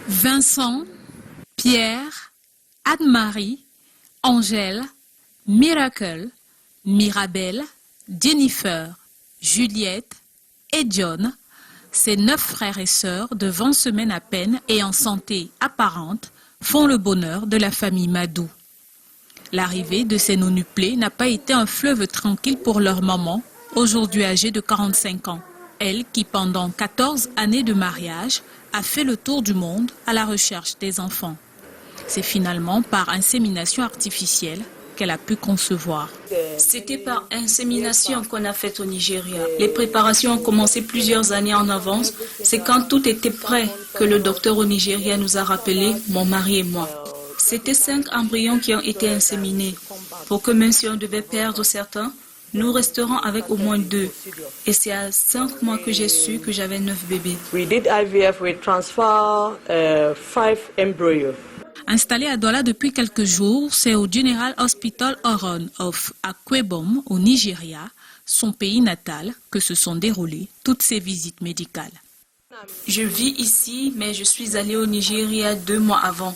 Vincent, Pierre, Anne-Marie, Angèle, Miracle, Mirabelle, Jennifer, Juliette et John, ces 9 frères et sœurs de 20 semaines à peine et en santé apparente, font le bonheur de la famille Madou. L'arrivée de ces nonuplés n'a pas été un fleuve tranquille pour leur maman, aujourd'hui âgée de 45 ans. Elle qui, pendant 14 années de mariage, a fait le tour du monde à la recherche des enfants. C'est finalement par insémination artificielle qu'elle a pu concevoir. C'était par insémination qu'on a fait au Nigeria. Les préparations ont commencé plusieurs années en avance. C'est quand tout était prêt que le docteur au Nigeria nous a rappelé, mon mari et moi. C'était 5 embryons qui ont été inséminés. Pour que même si on devait perdre certains, nous resterons avec au moins 2. Et c'est à 5 mois que j'ai su que j'avais 9 bébés. We did IVF, we transfer 5 embryos. Installé à Douala depuis quelques jours, c'est au General Hospital Oron of Akwebom, au Nigeria, son pays natal, que se sont déroulées toutes ces visites médicales. Je vis ici, mais je suis allée au Nigeria 2 mois avant.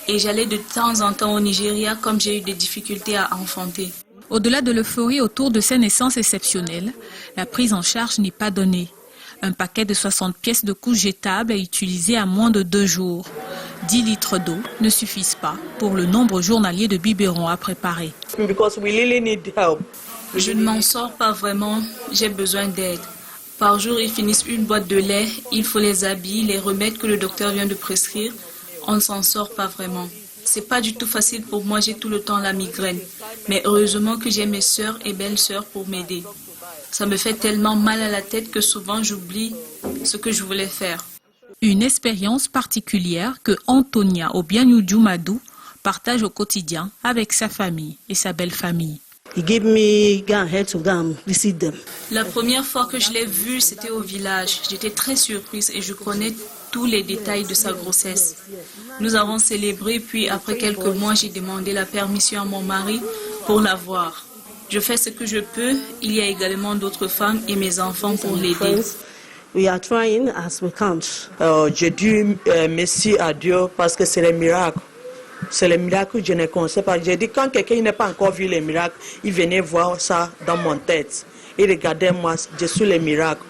Et j'allais de temps en temps au Nigeria comme j'ai eu des difficultés à enfanter. Au-delà de l'euphorie autour de ces naissances exceptionnelles, la prise en charge n'est pas donnée. Un paquet de 60 pièces de couches jetables est utilisé à moins de 2 jours. 10 litres d'eau ne suffisent pas pour le nombre journalier de biberons à préparer. Je ne m'en sors pas vraiment, j'ai besoin d'aide. Par jour, ils finissent une boîte de lait, il faut les habits, les remèdes que le docteur vient de prescrire. On ne s'en sort pas vraiment. C'est pas du tout facile pour moi, j'ai tout le temps la migraine. Mais heureusement que j'ai mes sœurs et belles-sœurs pour m'aider. Ça me fait tellement mal à la tête que souvent j'oublie ce que je voulais faire. Une expérience particulière que Antonia Obianyuju Madou partage au quotidien avec sa famille et sa belle famille. La première fois que je l'ai vu, c'était au village. J'étais très surprise et je connais tous les détails de sa grossesse. Nous avons célébré, puis après quelques mois, j'ai demandé la permission à mon mari pour la voir. Je fais ce que je peux. Il y a également d'autres femmes et mes enfants pour l'aider. We are trying as we can. Je dis merci à Dieu parce que c'est le miracle. C'est le miracle que je ne connaissais pas. J'ai dit quand quelqu'un n'a pas encore vu les miracles, il venait voir ça dans mon tête. Et regardez-moi, je suis le miracle.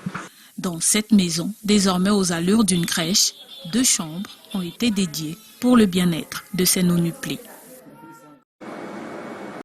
Dans cette maison, désormais aux allures d'une crèche, 2 chambres ont été dédiées pour le bien-être de ces nonuplés.